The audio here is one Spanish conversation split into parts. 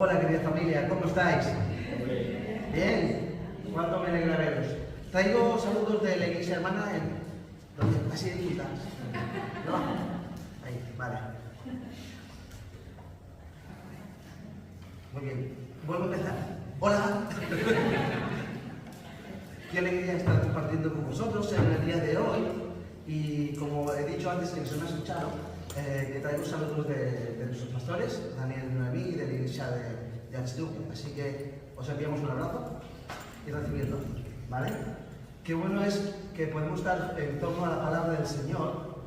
Hola querida familia, ¿cómo estáis? Bien, ¿cuánto me alegra veros? Traigo saludos de la iglesia hermana así de quita. ¿No? Ahí, vale. Muy bien, vuelvo a empezar. Hola. Qué alegría estar compartiendo con vosotros en el día de hoy. Y como he dicho antes, que se me ha escuchado, que traigo saludos de nuestros pastores, Daniel y Noemí, de la iglesia de Archiduque. Así que os enviamos un abrazo y recibirlo, ¿vale? Qué bueno es que podemos estar en torno a la palabra del Señor,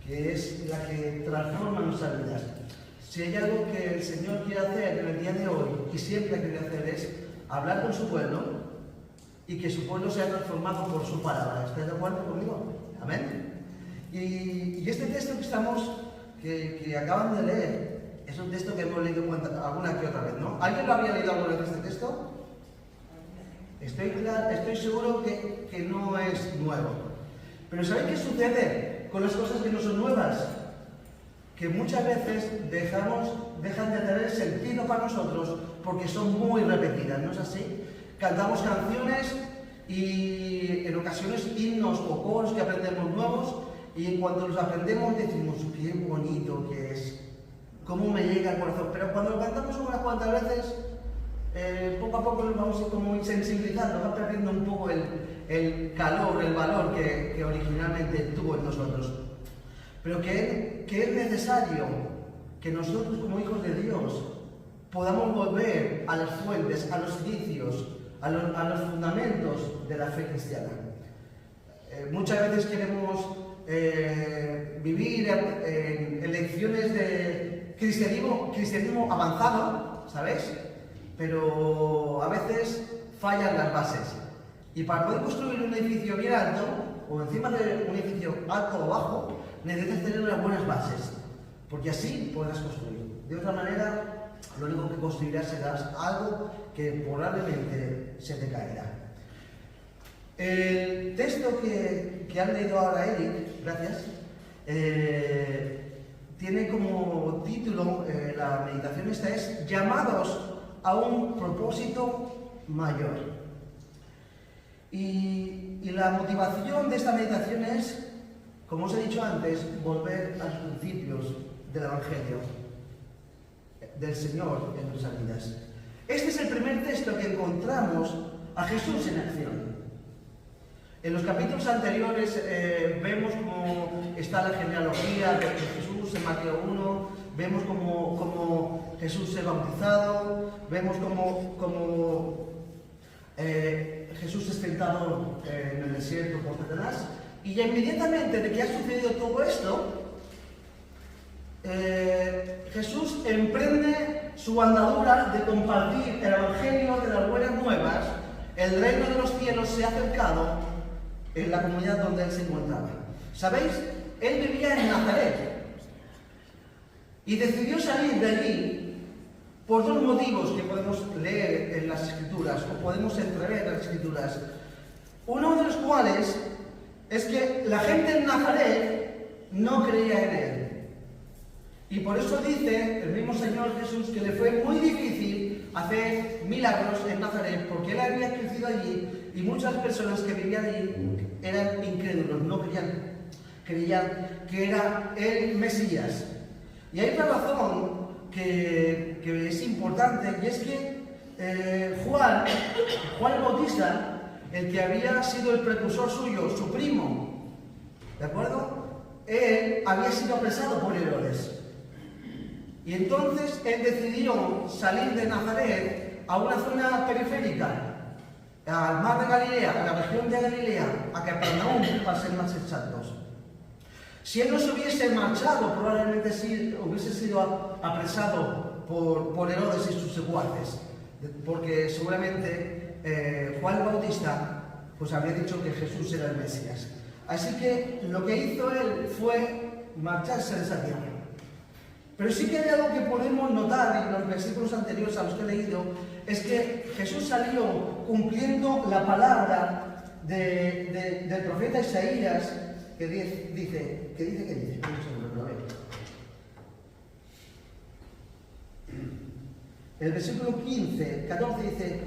que es la que transforma nuestras vidas. Si hay algo que el Señor quiere hacer en el día de hoy, y siempre quiere hacer, es hablar con su pueblo y que su pueblo sea transformado por su palabra. ¿Estáis de acuerdo conmigo? Amén. Y este texto que acaban de leer es un texto que hemos leído alguna que otra vez, ¿no? ¿Alguien lo había leído alguna vez este texto? Estoy seguro que no es nuevo. Pero ¿sabéis qué sucede con las cosas que no son nuevas? Que muchas veces dejan de tener sentido para nosotros porque son muy repetidas, ¿no es así? Cantamos canciones y en ocasiones himnos o coros que aprendemos nuevos, y cuando los aprendemos decimos qué bonito que es, cómo me llega al corazón, pero cuando lo cantamos unas cuantas veces, poco a poco nos vamos como insensibilizando, va perdiendo un poco el calor, el valor que originalmente tuvo en nosotros. Pero que es necesario que nosotros como hijos de Dios podamos volver a las fuentes, a los inicios, a los fundamentos de la fe cristiana. Muchas veces queremos vivir en lecciones de cristianismo avanzado, ¿sabéis? Pero a veces fallan las bases. Y para poder construir un edificio bien alto, o encima de un edificio alto o bajo, necesitas tener unas buenas bases, porque así podrás construir. De otra manera, lo único que construirás será algo que probablemente se te caerá. El texto que han leído ahora Eric, gracias, tiene como título, la meditación esta es llamados a un propósito mayor. Y la motivación de esta meditación es, como os he dicho antes, volver a los principios del Evangelio del Señor en nuestras vidas. Este es el primer texto que encontramos a Jesús en acción. En los capítulos anteriores vemos cómo está la genealogía de Jesús en Mateo 1, vemos cómo Jesús es bautizado, vemos cómo Jesús es tentado en el desierto por Satanás, y ya inmediatamente de que ha sucedido todo esto, Jesús emprende su andadura de compartir el Evangelio de las buenas nuevas. El reino de los cielos se ha acercado en la comunidad donde él se encontraba. ¿Sabéis? Él vivía en Nazaret y decidió salir de allí por dos motivos que podemos leer en las Escrituras o podemos entrever en las Escrituras. Uno de los cuales es que la gente en Nazaret no creía en él. Y por eso dice el mismo Señor Jesús que le fue muy difícil hacer milagros en Nazaret, porque él había crecido allí y muchas personas que vivían allí eran incrédulos, no creían que era el Mesías. Y hay otra razón que es importante, y es que Juan el Bautista, el que había sido el precursor suyo, su primo, ¿de acuerdo? Él había sido apresado por Herodes. Y entonces él decidió salir de Nazaret a una zona periférica, al mar de Galilea, a la región de Galilea, a Capernaum, para ser más exactos. Si él no se hubiese marchado, probablemente sí hubiese sido apresado por Herodes y sus secuaces, porque seguramente Juan el Bautista pues habría dicho que Jesús era el Mesías. Así que lo que hizo él fue marcharse de esa tierra. Pero sí que hay algo que podemos notar en los versículos anteriores a los que he leído, es que Jesús salió cumpliendo la palabra del profeta Isaías, que dice. el versículo 14 dice,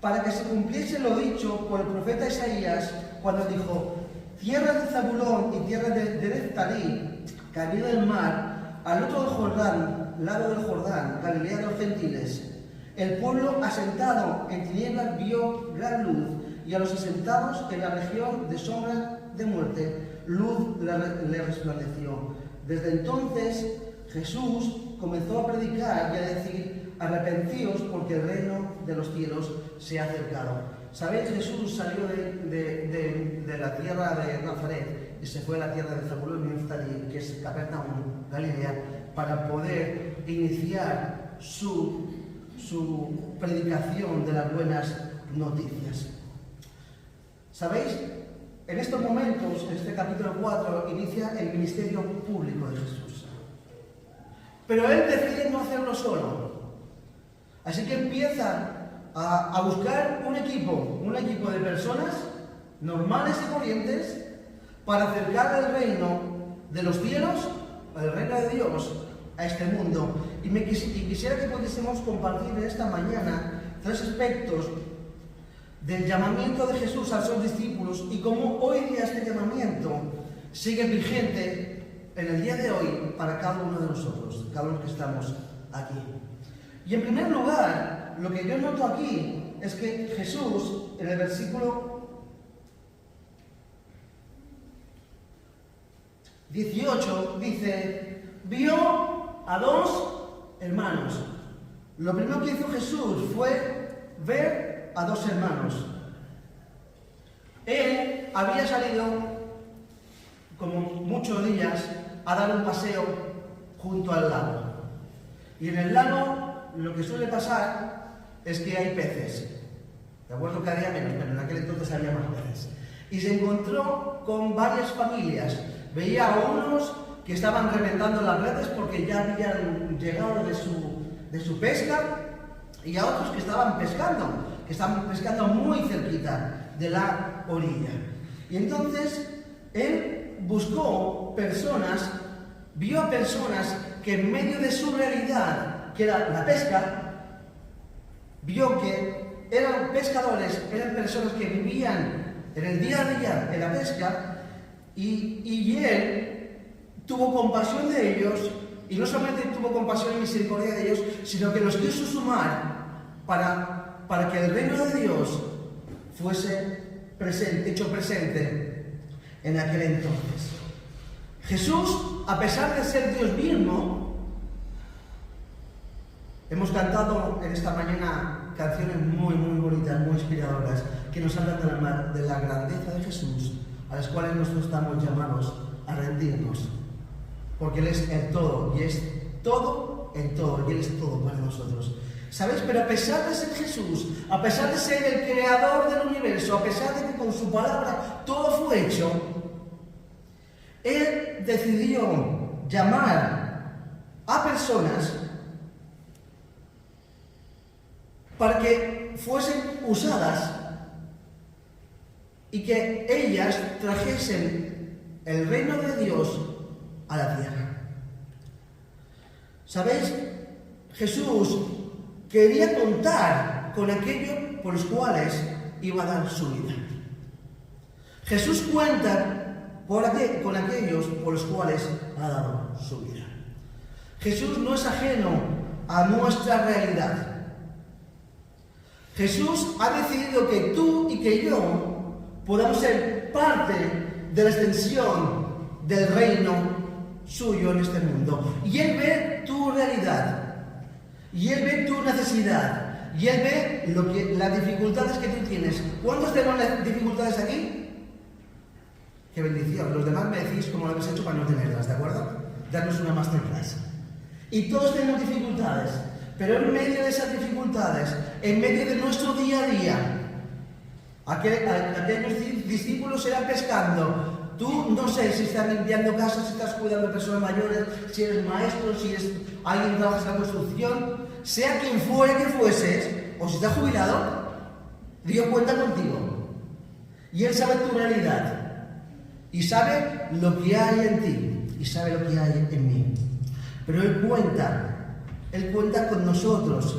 para que se cumpliese lo dicho por el profeta Isaías, cuando dijo, tierra de Zabulón y tierra de Neftalí, camino del mar, al otro del Jordán, lado del Jordán, Galilea de los gentiles. El pueblo asentado en tinieblas vio gran luz, y a los asentados en la región de sombra de muerte, luz le resplandeció. Desde entonces Jesús comenzó a predicar y a decir, arrepentíos porque el reino de los cielos se ha acercado. ¿Sabéis? Jesús salió de la tierra de Nazaret y se fue a la tierra de Zabulón y Neftalí, que es Capernaum, Galilea, para poder iniciar su predicación de las buenas noticias. ¿Sabéis? En estos momentos, en este capítulo 4, inicia el ministerio público de Jesús. Pero él decide no hacerlo solo. Así que empieza a buscar un equipo de personas normales y corrientes para acercar el reino de los cielos, el reino de Dios, a este mundo. Y quisiera que pudiésemos compartir en esta mañana 3 aspectos del llamamiento de Jesús a sus discípulos y cómo hoy día este llamamiento sigue vigente en el día de hoy para cada uno de nosotros, cada uno que estamos aquí. Y en primer lugar, lo que yo noto aquí es que Jesús, en el versículo 18, dice, vio a 2 hermanos. Lo primero que hizo Jesús fue ver a 2 hermanos. Él había salido, como muchos días, a dar un paseo junto al lago. Y en el lago lo que suele pasar es que hay peces. De acuerdo que había menos, pero en aquel entonces había más peces. Y se encontró con varias familias. Veía a unos que estaban reventando las redes porque ya habían llegado de su pesca, y a otros que estaban pescando muy cerquita de la orilla. Y entonces él buscó personas, vio a personas que en medio de su realidad, que era la pesca, vio que eran pescadores, eran personas que vivían en el día a día en la pesca, y él tuvo compasión de ellos, y no solamente tuvo compasión y misericordia de ellos, sino que los quiso sumar para que el reino de Dios fuese hecho presente en aquel entonces. Jesús, a pesar de ser Dios mismo, hemos cantado en esta mañana canciones muy, muy bonitas, muy inspiradoras, que nos hablan de la grandeza de Jesús, a las cuales nosotros estamos llamados a rendirnos, porque Él es el todo, y es todo en todo, y Él es todo para nosotros. ¿Sabéis? Pero a pesar de ser Jesús, a pesar de ser el creador del universo, a pesar de que con su palabra todo fue hecho, Él decidió llamar a personas para que fuesen usadas y que ellas trajesen el reino de Dios a la tierra. ¿Sabéis? Jesús quería contar con aquello por los cuales iba a dar su vida. Jesús cuenta con aquellos por los cuales ha dado su vida. Jesús no es ajeno a nuestra realidad. Jesús ha decidido que tú y que yo podamos ser parte de la extensión del reino suyo en este mundo. Y Él ve tu realidad. Y Él ve tu necesidad. Y Él ve las dificultades que tú tienes. ¿Cuántos tenemos las dificultades aquí? ¡Qué bendición! Los demás me decís cómo lo habéis hecho para no tenerlas, ¿de acuerdo? Darnos una masterclass. Y todos tenemos dificultades. Pero en medio de esas dificultades, en medio de nuestro día a día, aquellos discípulos eran pescando. Tú no sé si estás limpiando casas, si estás cuidando de personas mayores, si eres maestro, si eres alguien que trabaja en la construcción, sea quien fuera que fueses, o si estás jubilado, Dios cuenta contigo. Y Él sabe tu realidad. Y sabe lo que hay en ti. Y sabe lo que hay en mí. Pero Él cuenta con nosotros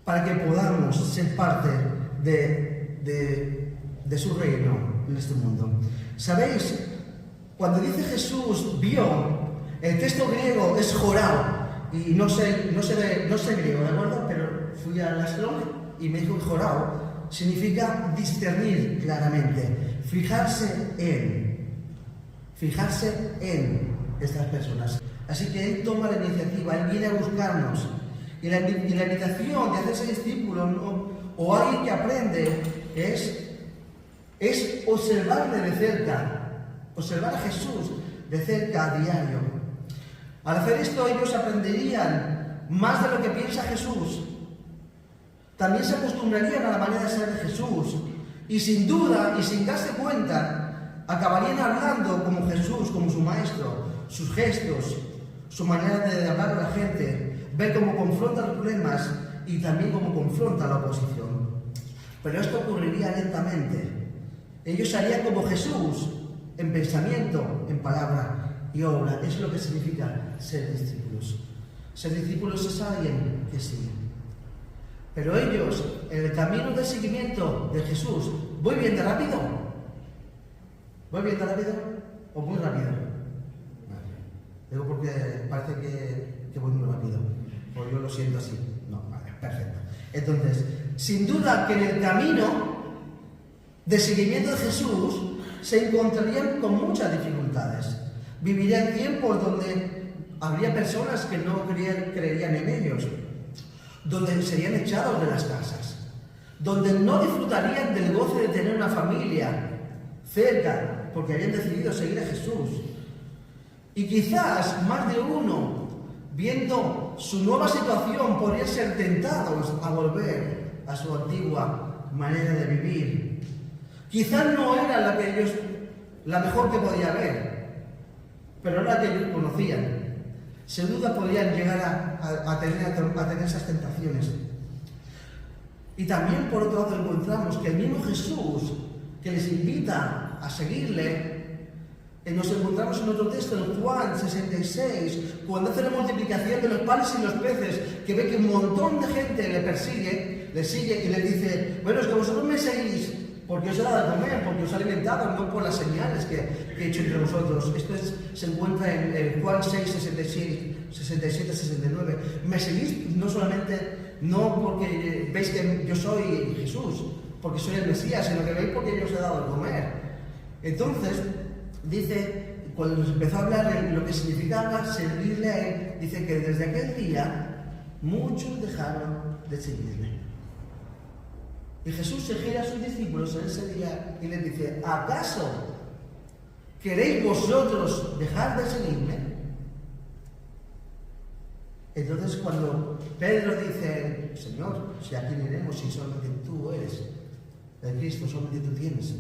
para que podamos ser parte de su reino en este mundo. ¿Sabéis? Cuando dice Jesús vio, el texto griego es jorao, y no sé griego, ¿de acuerdo? Pero fui a la escuela y me dijo que jorao significa discernir claramente, fijarse en estas personas. Así que Él toma la iniciativa, Él viene a buscarnos. Y la invitación de hacerse discípulo, ¿no? O alguien que aprende es observarle de cerca, observar a Jesús de cerca a diario. Al hacer esto ellos aprenderían más de lo que piensa Jesús. También se acostumbrarían a la manera de ser de Jesús. Y sin duda, y sin darse cuenta, acabarían hablando como Jesús, como su maestro, sus gestos, su manera de hablar a la gente, ver cómo confronta los problemas y también cómo confronta la oposición. Pero esto ocurriría lentamente. Ellos harían como Jesús, en pensamiento, en palabra y obra. Es lo que significa ser discípulos. Ser discípulos es alguien que sigue. Pero ellos, en el camino de seguimiento de Jesús, ¿voy bien de rápido? ¿Voy bien de rápido o muy rápido? Vale. Digo porque parece que voy muy rápido, o yo lo siento así. No, vale, perfecto. Entonces, sin duda que en el camino de seguimiento de Jesús se encontrarían con muchas dificultades. Vivirían tiempos donde habría personas que no creerían en ellos, donde serían echados de las casas, donde no disfrutarían del goce de tener una familia cerca, porque habían decidido seguir a Jesús. Y quizás más de uno, viendo su nueva situación, podrían ser tentados a volver a su antigua manera de vivir. Quizás no era la mejor que podía haber, pero era la que ellos conocían. Sin duda podrían llegar a tener esas tentaciones. Y también, por otro lado, encontramos que el mismo Jesús, que les invita a seguirle, nos encontramos en otro texto, en Juan 66, cuando hace la multiplicación de los panes y los peces, que ve que un montón de gente le sigue y le dice: bueno, es que vosotros me seguís porque os he dado de comer, porque os he alimentado, no por las señales que he hecho entre vosotros. Esto se encuentra en Juan 6, 67, 69. Me seguís no solamente, no porque veis que yo soy Jesús, porque soy el Mesías, sino que veis porque yo os he dado de comer. Entonces, dice, cuando nos empezó a hablar de lo que significaba servirle a Él, dice que desde aquel día muchos dejaron de seguirle. Y Jesús se gira a sus discípulos en ese día y les dice: ¿acaso queréis vosotros dejar de seguirme? Entonces, cuando Pedro dice: Señor, si a quién iremos si solamente tú eres el Cristo, solamente tú tienes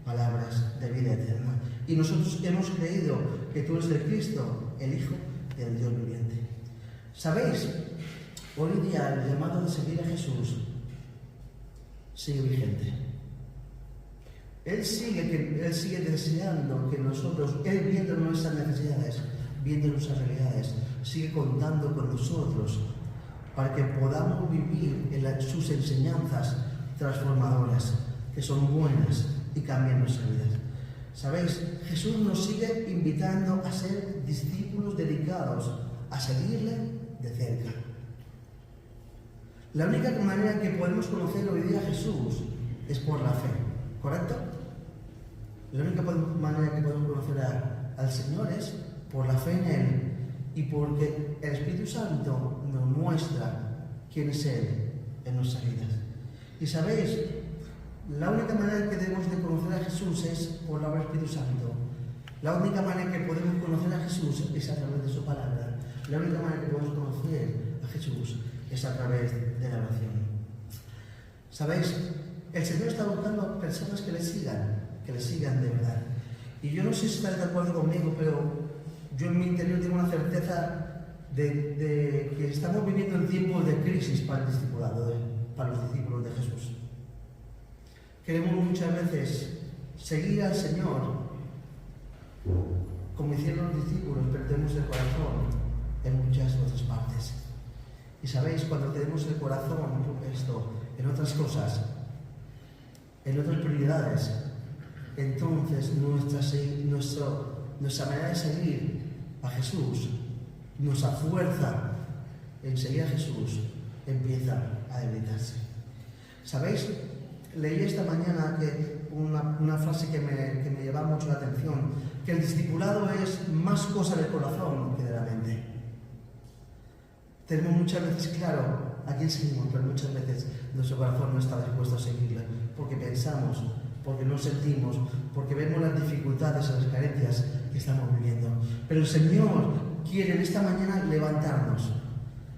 palabras de vida eterna, y nosotros hemos creído que tú eres el Cristo, el Hijo del Dios viviente. ¿Sabéis? Hoy día el llamado de seguir a Jesús sigue vigente. Él sigue deseando que nosotros, Él viendo nuestras necesidades, viendo nuestras realidades, sigue contando con nosotros para que podamos vivir en sus enseñanzas transformadoras, que son buenas y cambian nuestras vidas. ¿Sabéis? Jesús nos sigue invitando a ser discípulos dedicados a seguirle de cerca. La única manera que podemos conocer hoy día a Jesús es por la fe, ¿correcto? La única manera que podemos conocer al Señor es por la fe en Él y porque el Espíritu Santo nos muestra quién es Él en nuestras vidas. Y sabéis, la única manera que debemos de conocer a Jesús es por la obra del Espíritu Santo. La única manera que podemos conocer a Jesús es a través de su palabra. La única manera que podemos conocer a Jesús es a través de la oración. ¿Sabéis? El Señor está buscando personas que le sigan de verdad. Y yo no sé si estáis de acuerdo conmigo, pero yo en mi interior tengo una certeza de que estamos viviendo en tiempos de crisis para el discipulado, para los discípulos de Jesús. Queremos muchas veces seguir al Señor como hicieron los discípulos, perdemos el corazón en muchas otras partes. Y sabéis, cuando tenemos el corazón en otras cosas, en otras prioridades, entonces nuestra manera de seguir a Jesús, nuestra fuerza en seguir a Jesús, empieza a debilitarse. ¿Sabéis? Leí esta mañana una frase que me lleva mucho la atención, que el discipulado es más cosa del corazón que de la mente. Tenemos muchas veces claro a quién seguimos, pero muchas veces nuestro corazón no está dispuesto a seguirle, porque pensamos, porque no sentimos, porque vemos las dificultades o las carencias que estamos viviendo. Pero el Señor quiere en esta mañana levantarnos,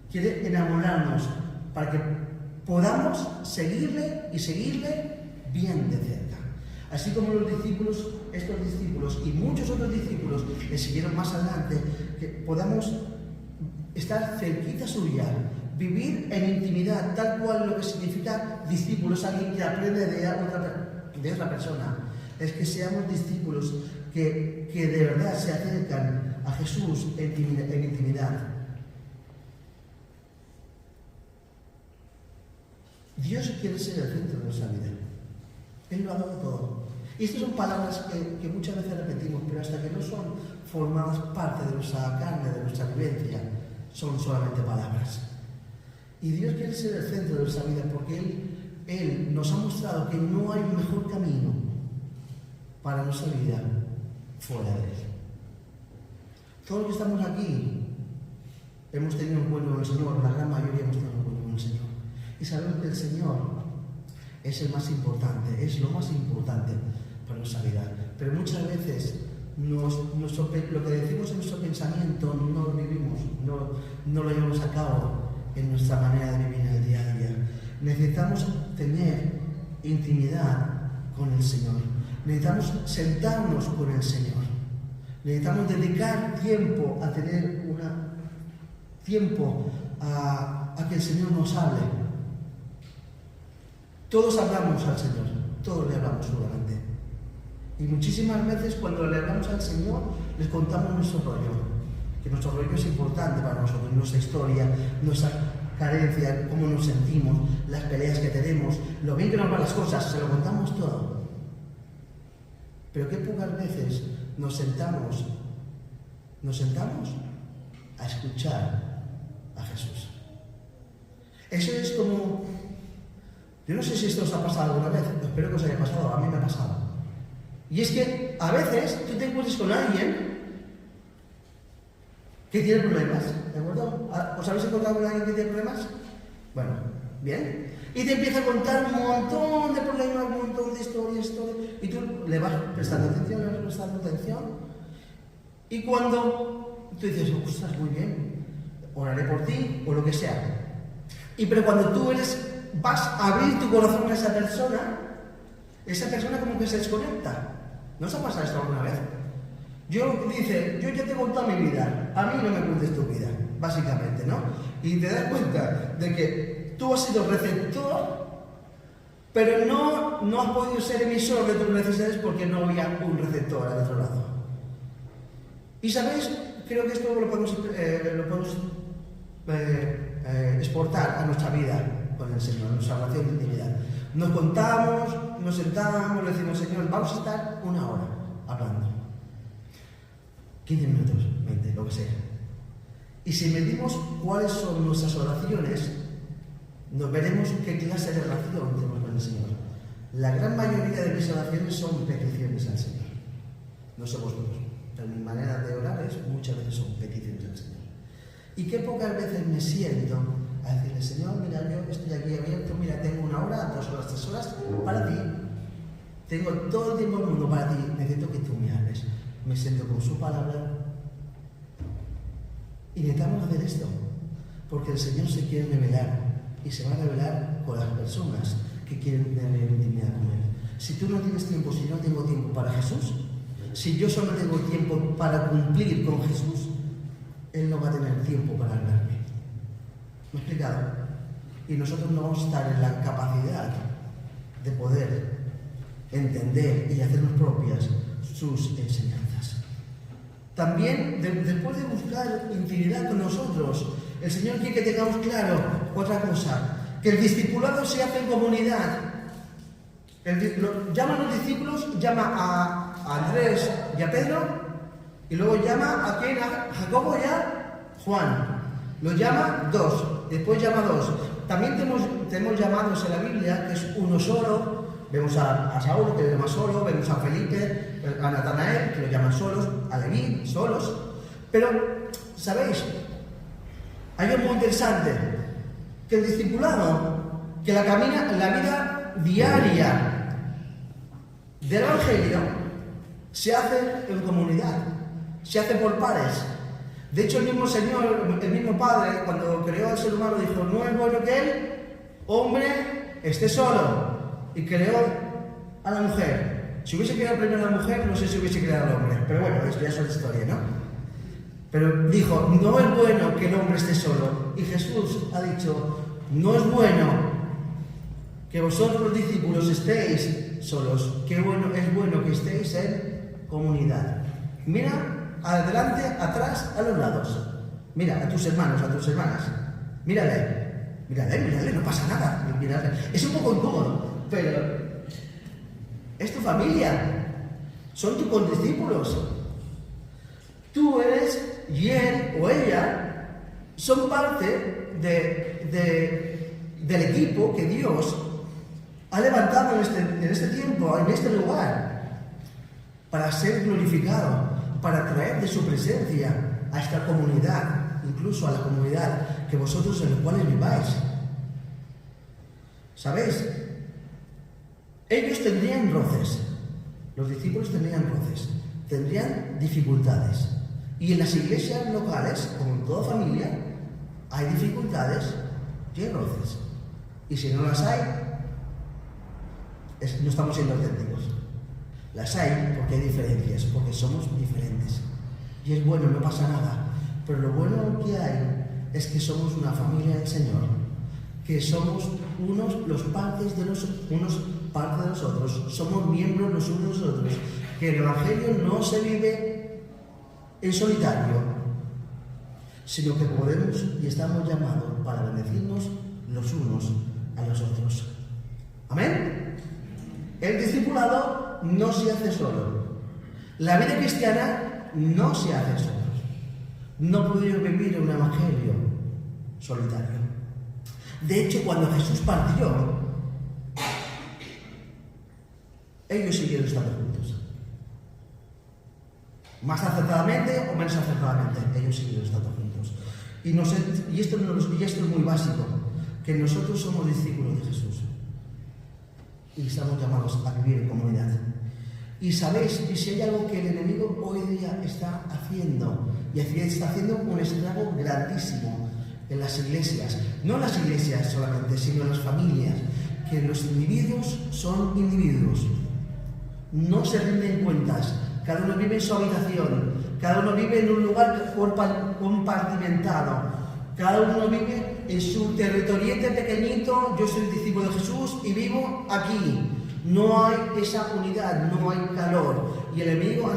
quiere enamorarnos para que podamos seguirle y seguirle bien de cerca. Así como estos discípulos y muchos otros discípulos que siguieron más adelante, que podamos estar cerquita suya, vivir en intimidad, tal cual lo que significa discípulo es alguien que aprende de otra persona. Es que seamos discípulos que de verdad se acercan a Jesús en intimidad. Dios quiere ser el centro de nuestra vida. Él lo ha dado todo. Y estas son palabras que muchas veces repetimos, pero hasta que no son formadas parte de nuestra carne, de nuestra vivencia, son solamente palabras. Y Dios quiere ser el centro de nuestra vida porque Él nos ha mostrado que no hay un mejor camino para nuestra vida fuera de Él. Todos los que estamos aquí hemos tenido un encuentro con el Señor, la gran mayoría hemos tenido un encuentro con el Señor. Y sabemos que el Señor es el más importante, es lo más importante para nuestra vida. Pero muchas veces lo que decimos en nuestro pensamiento no lo vivimos, no lo llevamos a cabo en nuestra manera de vivir en el día a día. Necesitamos tener intimidad con el Señor. Necesitamos sentarnos con el Señor. Necesitamos dedicar tiempo a tener tiempo a que el Señor nos hable. Todos hablamos al Señor, todos le hablamos seguramente. Y muchísimas veces cuando le hablamos al Señor, les contamos nuestro rollo. Que nuestro rollo es importante para nosotros, nuestra historia, nuestra carencia, cómo nos sentimos, las peleas que tenemos, lo bien que nos van las cosas, se lo contamos todo. Pero qué pocas veces nos sentamos a escuchar a Jesús. Eso es como, yo no sé si esto os ha pasado alguna vez, espero que os haya pasado, a mí me ha pasado. Y es que a veces tú te encuentras con alguien que tiene problemas, ¿de acuerdo? ¿Os habéis encontrado con alguien que tiene problemas? Bueno, bien. Y te empieza a contar un montón de problemas, un montón de historias, y tú le vas prestando atención, y cuando tú dices, ostras, muy bien, oraré por ti, o lo que sea. Pero cuando tú vas a abrir tu corazón a esa persona como que se desconecta. ¿No os ha pasado esto alguna vez? Yo ya te he contado mi vida, a mí no me cuentes tu vida, básicamente, ¿no? Y te das cuenta de que tú has sido receptor, pero no has podido ser emisor de tus necesidades porque no había un receptor al otro lado. Y ¿sabéis? Creo que esto lo podemos exportar a nuestra vida con el Señor, nuestra relación de intimidad. Nos contamos, nos sentamos, le decimos, Señor, vamos a estar 1 hora hablando. 15 minutos, 20, lo que sea. Y si medimos cuáles son nuestras oraciones, nos veremos qué clase de relación tenemos con el Señor. La gran mayoría de mis oraciones son peticiones al Señor. No sé vosotros, pero mi manera de orar muchas veces son peticiones al Señor. Y qué pocas veces me siento a decirle, Señor, mira, yo estoy aquí abierto, mira, tengo 1 hora, 2 horas, 3 horas para ti. Tengo todo el tiempo del mundo para ti, necesito que tú me hables. Me siento con su palabra. Y necesitamos hacer esto, porque el Señor se quiere revelar, y se va a revelar con las personas que quieren tener intimidad con Él. Si tú no tienes tiempo, si no tengo tiempo para Jesús, si yo solo tengo tiempo para cumplir con Jesús, Él no va a tener tiempo para hablarme. ¿Me he explicado? Y nosotros no vamos a estar en la capacidad de poder entender y hacernos propias sus enseñanzas. También, después de buscar intimidad con nosotros, El Señor quiere que tengamos claro otra cosa, que el discipulado se hace en comunidad. Llama a los discípulos, llama a Andrés y a Pedro, y luego llama a quién, a Jacobo y a Juan. Lo llama dos, después llama dos. También tenemos llamados en la Biblia, que es uno solo. Vemos a Saúl, que lo llama solo, vemos a Felipe, a Natanael, que lo llaman solos, a Leví, solos. Pero, ¿sabéis? Hay algo muy interesante, que el discipulado, que la vida diaria del Evangelio, se hace en comunidad, se hace por pares. De hecho, el mismo Señor, el mismo Padre, cuando creó al ser humano, dijo: no es bueno que el hombre esté solo. Y creó a la mujer. Si hubiese creado primero a la mujer, no sé si hubiese creado al hombre. Pero bueno, esto ya es otra historia, ¿no? Pero dijo: no es bueno que el hombre esté solo. Y Jesús ha dicho: no es bueno que vosotros los discípulos estéis solos. Es bueno que estéis en comunidad. Mira adelante, atrás, a los lados. Mira a tus hermanos, a tus hermanas. Mírale, no pasa nada. Mírale. Es un poco incómodo, pero es tu familia. Son tus condiscípulos. Tú eres, y él o ella son parte del equipo que Dios ha levantado en este tiempo, en este lugar, para ser glorificado, para traer de su presencia a esta comunidad, incluso a la comunidad que vosotros en la cual viváis. ¿Sabéis? Ellos tendrían roces, los discípulos tendrían roces, tendrían dificultades. Y en las iglesias locales, como en toda familia, hay dificultades y hay roces. Y si no las hay, no estamos siendo auténticos. Las hay porque hay diferencias, porque somos diferentes. Y es bueno, no pasa nada. Pero lo bueno que hay es que somos una familia del Señor, que somos unos partes de nosotros, somos miembros los unos de los otros, que el Evangelio no se vive en solitario, sino que podemos y estamos llamados para bendecirnos los unos a los otros. ¿Amén? El discipulado no se hace solo. La vida cristiana no se hace solo. No podemos vivir un evangelio solitario. De hecho, cuando Jesús partió, ellos siguieron estando juntos. Más acertadamente o menos acertadamente, ellos siguieron estando juntos. Y esto es muy básico, que nosotros somos discípulos de Jesús. Y estamos llamados a vivir en comunidad. Y sabéis, y si hay algo que el enemigo hoy día está haciendo, y está haciendo un estrago grandísimo en las iglesias, no en las iglesias solamente, sino en las familias, que los individuos son individuos, no se rinden cuentas, cada uno vive en su habitación, cada uno vive en un lugar compartimentado, cada uno vive en su territoriete pequeñito. Yo soy discípulo de Jesús y vivo aquí. No hay esa unidad, no hay calor. Y el enemigo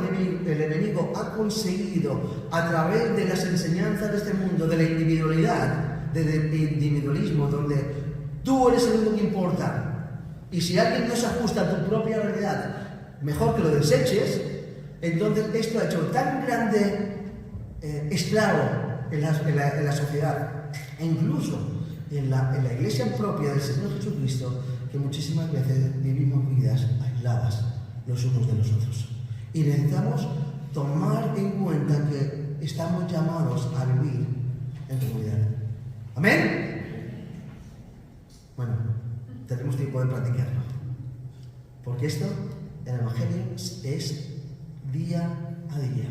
ha conseguido, a través de las enseñanzas de este mundo, de la individualidad, del individualismo, donde tú eres el único que importa. Y si alguien no se ajusta a tu propia realidad, mejor que lo deseches. Entonces esto ha hecho tan grande estrago en la sociedad, e incluso en la iglesia propia del Señor Jesucristo, que muchísimas veces vivimos vidas aisladas los unos de los otros. Y necesitamos tomar en cuenta que estamos llamados a vivir en comunidad. ¿Amén? Bueno, tenemos tiempo de practicarlo. Porque esto, el Evangelio, es día a día.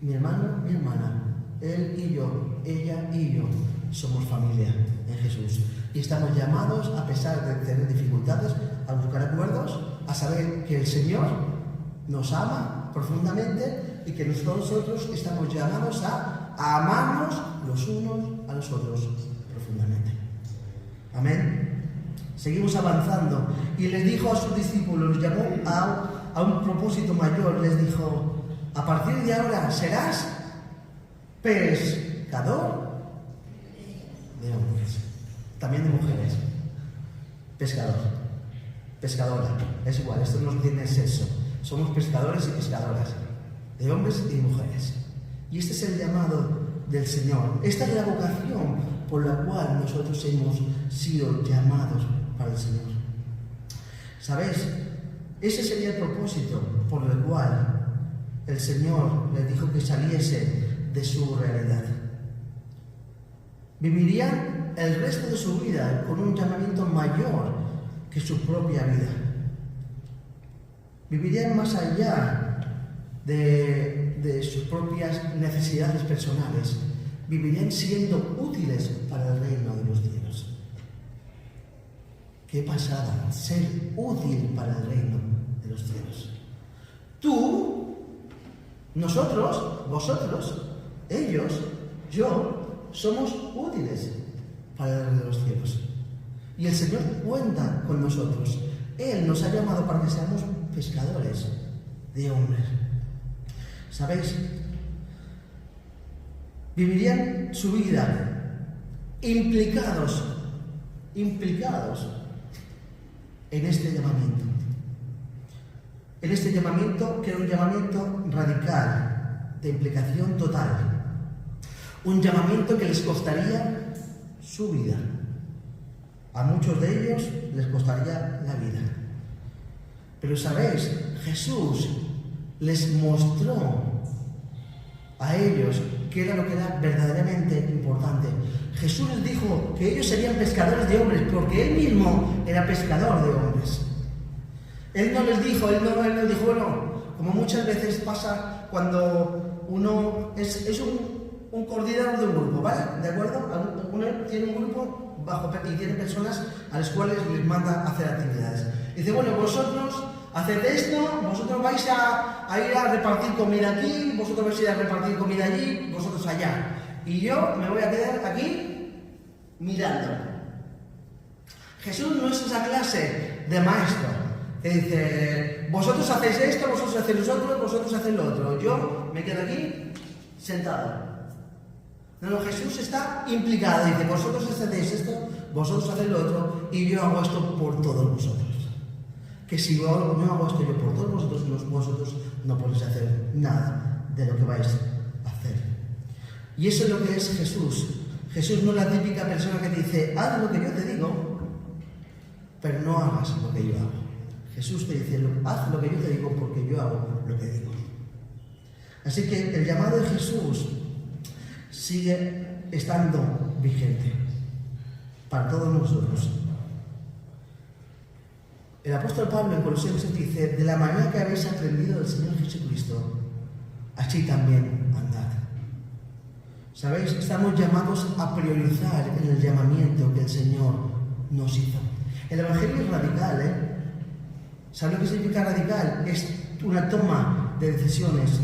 Mi hermano, mi hermana, él y yo, ella y yo, somos familia en Jesús. Y estamos llamados, a pesar de tener dificultades, a buscar acuerdos, a saber que el Señor nos ama profundamente y que nosotros estamos llamados a amarnos los unos a los otros profundamente. Amén. Seguimos avanzando. Y les dijo a sus discípulos, los llamó a un propósito mayor, les dijo: a partir de ahora serás pescador de hombres, también de mujeres. Pescador, pescadora, es igual, esto no tiene sexo. Somos pescadores y pescadoras, de hombres y mujeres. Y este es el llamado del Señor. Esta es la vocación por la cual nosotros hemos sido llamados para el Señor. ¿Sabéis? Ese sería el propósito por el cual el Señor les dijo que saliese de su realidad. Vivirían el resto de su vida con un llamamiento mayor que su propia vida. Vivirían más allá de sus propias necesidades personales. Vivirían siendo útiles para el reino de los cielos. ¡Qué pasada! Ser útil para el reino de los cielos. Tú, nosotros, vosotros, ellos, yo, somos útiles para el reino de los cielos. Y el Señor cuenta con nosotros. Él nos ha llamado para que seamos pescadores de hombres. ¿Sabéis? Vivirían su vida implicados en este llamamiento. En este llamamiento, que era un llamamiento radical, de implicación total. Un llamamiento que les costaría su vida. A muchos de ellos les costaría la vida. Pero sabéis, Jesús les mostró a ellos qué era lo que era verdaderamente importante. Jesús les dijo que ellos serían pescadores de hombres porque Él mismo era pescador de hombres. Él no les dijo, bueno, como muchas veces pasa cuando uno es un coordinador de un grupo, ¿vale? ¿De acuerdo? Uno tiene un grupo y tiene personas a las cuales les manda a hacer actividades. Dice, bueno, vosotros haced esto, vosotros vais a ir a repartir comida aquí, vosotros vais a ir a repartir comida allí, vosotros allá. Y yo me voy a quedar aquí mirando. Jesús no es esa clase de maestro que dice, vosotros hacéis esto, vosotros hacéis lo otro, vosotros hacéis lo otro. Yo me quedo aquí sentado. No, Jesús está implicado, dice, vosotros hacéis esto, vosotros hacéis lo otro, y yo hago esto por todos vosotros. Que si yo hago esto yo por todos vosotros no podéis hacer nada de lo que vais a hacer. Y eso es lo que es Jesús. Jesús no es la típica persona que te dice, haz lo que yo te digo, pero no hagas lo que yo hago. Jesús te dice, haz lo que yo te digo porque yo hago lo que digo. Así que el llamado de Jesús sigue estando vigente para todos nosotros. El apóstol Pablo en Colosenses dice, de la manera que habéis aprendido del Señor Jesucristo, así también andad. ¿Sabéis? Estamos llamados a priorizar en el llamamiento que el Señor nos hizo. El Evangelio es radical, ¿Sabéis lo que significa radical? Es una toma de decisiones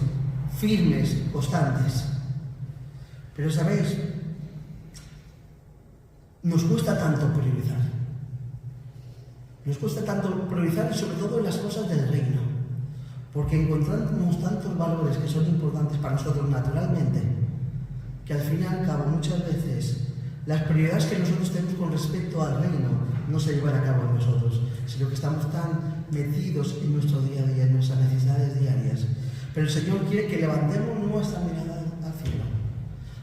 firmes, constantes. Pero ¿sabéis? Nos cuesta tanto priorizar. Nos cuesta tanto priorizar, sobre todo en las cosas del reino. Porque encontramos tantos valores que son importantes para nosotros naturalmente, que al fin y al cabo muchas veces las prioridades que nosotros tenemos con respecto al reino no se llevan a cabo en nosotros, sino que estamos tan metidos en nuestro día a día, en nuestras necesidades diarias. Pero el Señor quiere que levantemos nuestra mirada al cielo,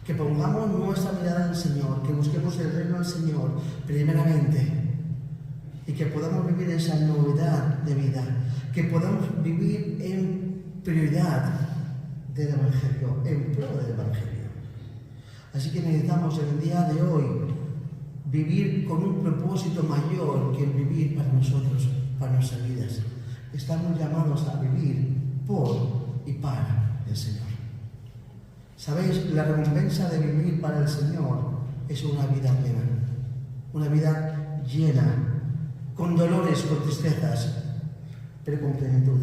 que pongamos nuestra mirada en el Señor, que busquemos el reino del Señor primeramente, y que podamos vivir esa novedad de vida, que podamos vivir en prioridad del Evangelio, en pro del Evangelio. Así que necesitamos en el día de hoy vivir con un propósito mayor que el vivir para nosotros, para nuestras vidas. Estamos llamados a vivir por y para el Señor. ¿Sabéis? La recompensa de vivir para el Señor es una vida plena, una vida llena, con dolores, con tristezas, pero con plenitud.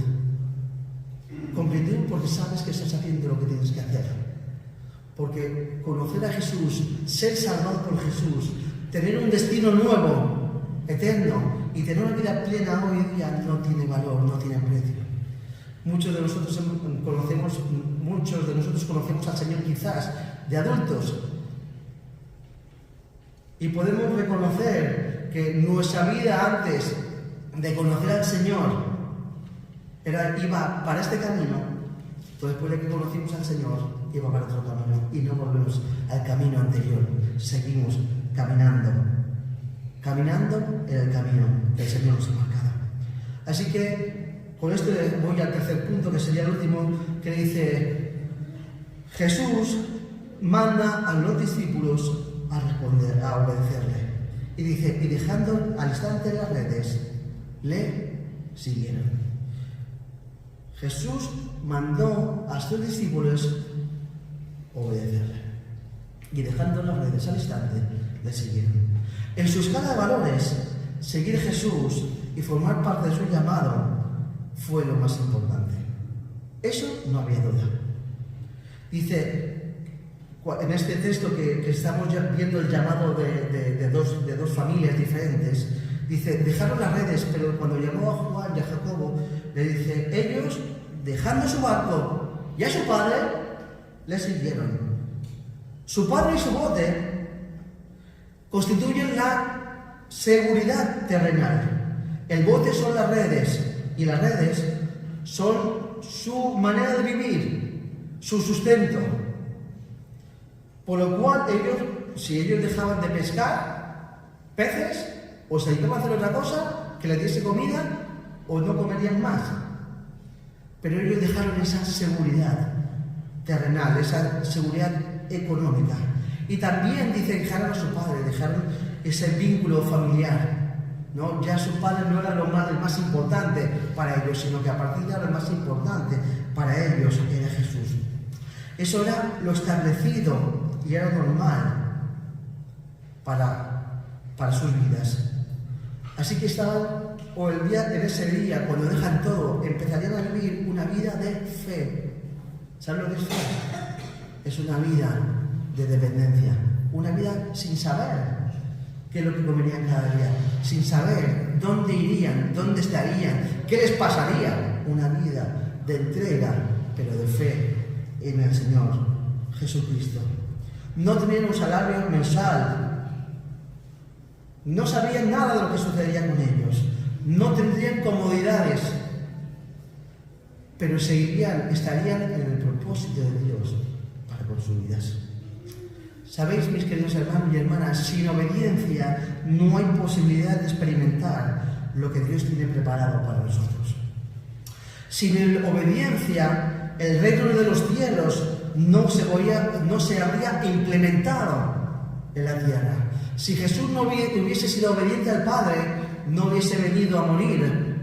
Con plenitud porque sabes que estás haciendo lo que tienes que hacer. Porque conocer a Jesús, ser salvado por Jesús, tener un destino nuevo, eterno, y tener una vida plena hoy día no tiene valor, no tiene precio. Muchos de nosotros conocemos al Señor quizás de adultos, Y podemos reconocer que nuestra vida antes de conocer al Señor iba para este camino, pero después de que conocimos al Señor, iba para otro camino y no volvemos al camino anterior. Seguimos caminando en el camino que el Señor nos ha marcado. Así que con esto voy al tercer punto, que sería el último, que dice: Jesús manda a los discípulos a responder, a obedecerle. Y dice: y dejando al instante las redes, le siguieron. Jesús mandó a sus discípulos obedecerle. Y dejando las redes al instante, le siguieron. En su escala de valores, seguir a Jesús y formar parte de su llamado fue lo más importante. Eso no había duda. Dice, en este texto que estamos ya viendo el llamado de dos familias diferentes, dice: dejaron las redes, pero cuando llamó a Juan y a Jacobo, le dice: ellos, dejando su barco y a su padre, le siguieron. Su padre y su bote constituyen la seguridad terrenal. El bote son las redes, y las redes son su manera de vivir, su sustento. Por lo cual si ellos dejaban de pescar peces, o se iban a hacer otra cosa que les diese comida, o no comerían más. Pero ellos dejaron esa seguridad terrenal, esa seguridad económica. Y también dice: dejaron a su padre, dejaron ese vínculo familiar, ¿no? Ya su padre no era el más importante para ellos, sino que a partir de ahora el más importante para ellos era Jesús. Eso era lo establecido y era normal para sus vidas. Así que estaban, en ese día, cuando dejan todo, empezarían a vivir una vida de fe. ¿Saben lo que es fe? Es una vida de dependencia, una vida sin saber qué es lo que comerían cada día, sin saber dónde irían, dónde estarían, qué les pasaría. Una vida de entrega, pero de fe en el Señor Jesucristo. No tenían un salario mensual, no sabían nada de lo que sucedería con ellos, no tendrían comodidades, pero estarían en el propósito de Dios para con sus vidas. Sabéis, mis queridos hermanos y hermanas, sin obediencia no hay posibilidad de experimentar lo que Dios tiene preparado para nosotros. Sin obediencia, el reino de los cielos no se habría implementado en la tierra. Si Jesús no hubiese sido obediente al Padre, no hubiese venido a morir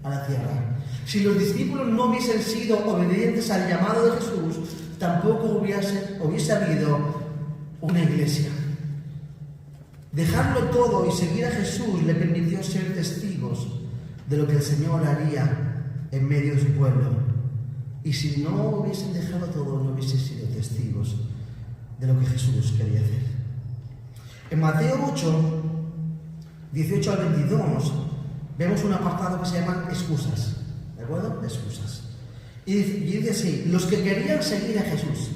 a la tierra. Si los discípulos no hubiesen sido obedientes al llamado de Jesús, tampoco hubiese habido una iglesia. Dejarlo todo y seguir a Jesús le permitió ser testigos de lo que el Señor haría en medio de su pueblo. Y si no hubiesen dejado todo, no hubiesen sido testigos de lo que Jesús quería hacer. En Mateo 8, 18 al 22, vemos un apartado que se llama excusas. ¿De acuerdo? Excusas. Y dice así: los que querían seguir a Jesús.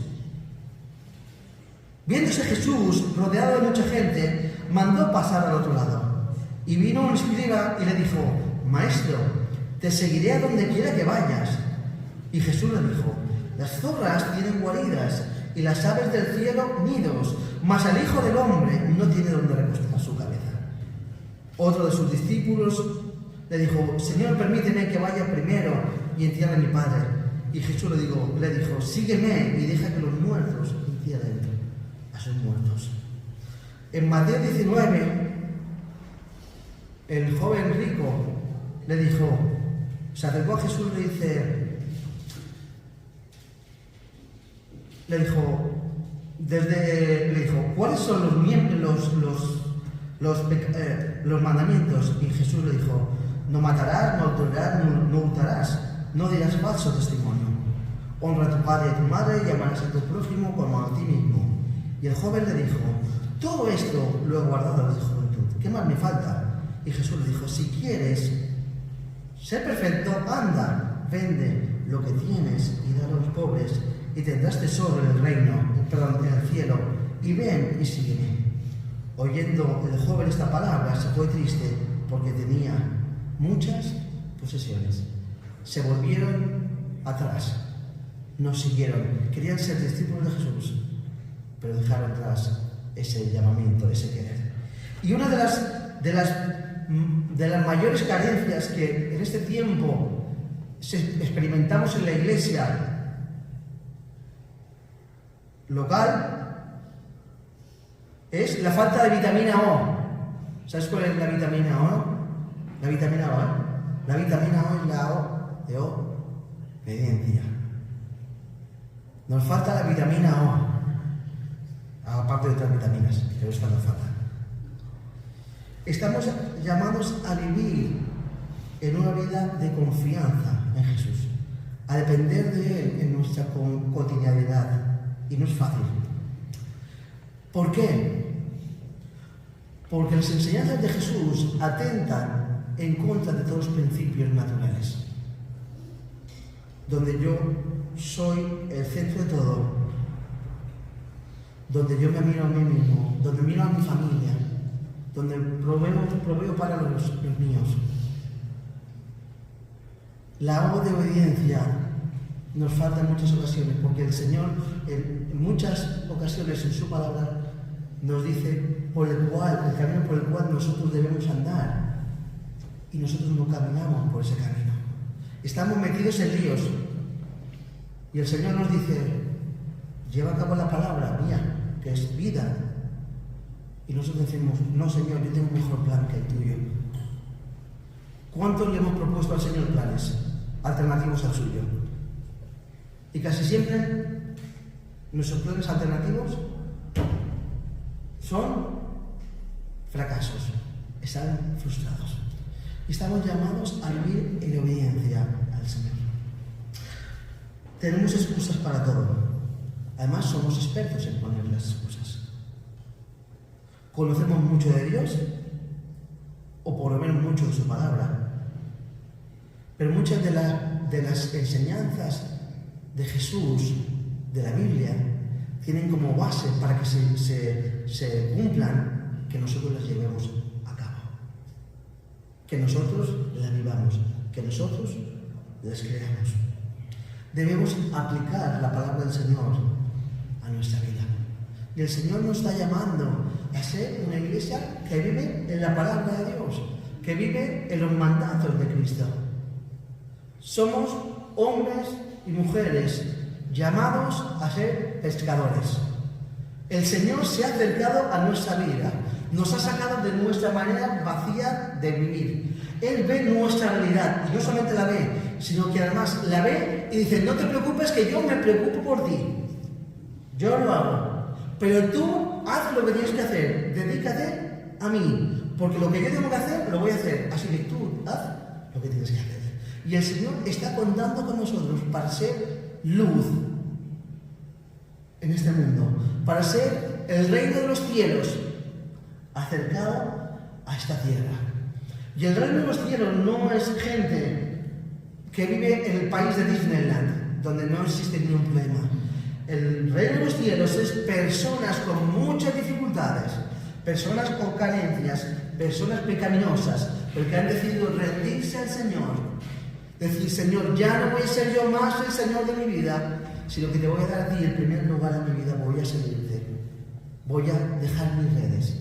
Viéndose Jesús rodeado de mucha gente, mandó pasar al otro lado. Y vino un escriba y le dijo: Maestro, te seguiré a donde quiera que vayas. Y Jesús le dijo: las zorras tienen guaridas y las aves del cielo nidos, mas el Hijo del Hombre no tiene donde recostar su cabeza. Otro de sus discípulos le dijo: Señor, permíteme que vaya primero y entierre a mi padre. Y Jesús le dijo: sígueme y deja que los muertos entierren a sus muertos. En Mateo 19, el joven rico se acercó a Jesús y le dijo, ¿cuáles son los mandamientos? Y Jesús le dijo: no matarás, no adulterarás, no hurtarás, no dirás falso testimonio, honra a tu padre y a tu madre y amarás a tu prójimo como a ti mismo. Y el joven le dijo: todo esto lo he guardado desde juventud, ¿qué más me falta? Y Jesús le dijo: si quieres ser perfecto, anda, vende lo que tienes y dalo a los pobres, y tendrás tesoro en el cielo, y ven y sígueme. oyendo el joven esta palabra, se fue triste porque tenía muchas posesiones. Se volvieron atrás, no siguieron, querían ser discípulos de Jesús, pero dejaron atrás ese llamamiento, ese querer. Y una de las mayores carencias que en este tiempo experimentamos en la iglesia local es la falta de vitamina O. ¿Sabes cuál es la vitamina O? La vitamina O, ¿eh? La vitamina O es la O de obediencia. Nos falta la vitamina O, aparte de otras vitaminas, pero esta nos falta. Estamos llamados a vivir en una vida de confianza en Jesús, a depender de Él en nuestra cotidianidad, y no es fácil. ¿Por qué? Porque las enseñanzas de Jesús atentan en contra de todos los principios naturales, donde yo soy el centro de todo, donde yo me miro a mí mismo, donde miro a mi familia, donde proveo para los míos. La O de obediencia nos falta en muchas ocasiones, porque el Señor en muchas ocasiones en su palabra nos dice el camino por el cual nosotros debemos andar, y nosotros no caminamos por ese camino. Estamos metidos en líos, y el Señor nos dice: lleva a cabo la palabra mía, que es vida. Y nosotros decimos: no, Señor, yo tengo un mejor plan que el tuyo. ¿Cuántos le hemos propuesto al Señor planes alternativos al suyo? Y casi siempre nuestros planes alternativos son fracasos, están frustrados. Estamos llamados a vivir en obediencia al Señor. Tenemos excusas para todo. Además, somos expertos en poner las excusas. Conocemos mucho de Dios, o por lo menos mucho de su palabra, pero muchas de las enseñanzas de Jesús, de la Biblia, tienen como base para que se cumplan, que nosotros las llevemos a cabo, que nosotros las vivamos, que nosotros las creamos. Debemos aplicar la palabra del Señor a nuestra vida. Y el Señor nos está llamando a ser una iglesia que vive en la palabra de Dios, que vive en los mandatos de Cristo. Somos hombres y mujeres llamados a ser pescadores. El Señor se ha acercado a nuestra vida, nos ha sacado de nuestra manera vacía de vivir. Él ve nuestra realidad, y no solamente la ve, sino que además la ve y dice: no te preocupes, que yo me preocupo por ti. Yo lo hago. Pero tú haz lo que tienes que hacer, dedícate a mí, porque lo que yo tengo que hacer, lo voy a hacer. Así que tú haz lo que tienes que hacer. Y el Señor está contando con nosotros para ser luz en este mundo, para ser el reino de los cielos acercado a esta tierra. Y el reino de los cielos no es gente que vive en el país de Disneyland, donde no existe ningún problema. El reino de los cielos es personas con muchas dificultades, personas con carencias, personas pecaminosas, pero que han decidido rendirse al Señor. Decir: Señor, ya no voy a ser yo más el Señor de mi vida, sino que te voy a dar a ti el primer lugar en mi vida, voy a seguirte, voy a dejar mis redes.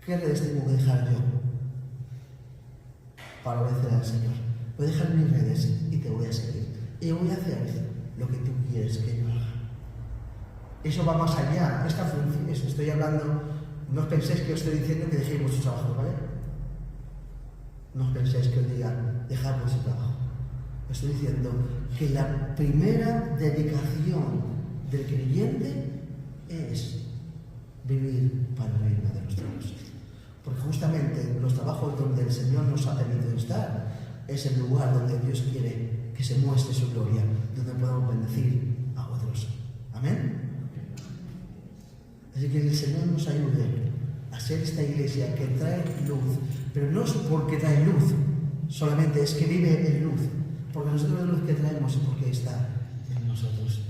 ¿Qué redes tengo que dejar yo para obedecer al Señor? Voy a dejar mis redes y te voy a seguir. Y voy a hacer lo que tú quieres que yo haga. Eso va más allá. Esta función, estoy hablando, no os penséis que os estoy diciendo que dejéis vuestro trabajo, ¿vale? No os penséis que os diga dejar vuestro trabajo. Estoy diciendo que la primera dedicación del creyente es vivir para el reino de los cielos. Porque justamente los trabajos donde el Señor nos ha permitido estar es el lugar donde Dios quiere que se muestre su gloria, donde podamos bendecir a otros. Amén. Así que el Señor nos ayude a ser esta iglesia que trae luz, pero no es porque trae luz solamente, es que vive en luz, porque nosotros la luz que traemos es porque está en nosotros.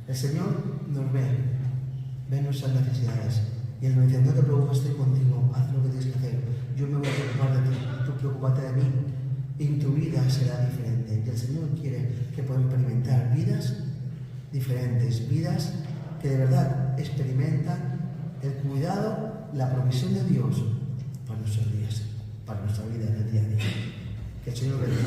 El Señor nos ve nuestras necesidades, Y Él nos dice, no te preocupes, estoy contigo, haz lo que tienes que hacer. Yo me voy a preocupar de ti, tú preocúpate de mí. Y tu vida será diferente. Y el Señor quiere que podamos experimentar vidas diferentes, vidas que de verdad experimentan el cuidado, la provisión de Dios para nuestros días, para nuestra vida del día a día. Que el Señor bendiga.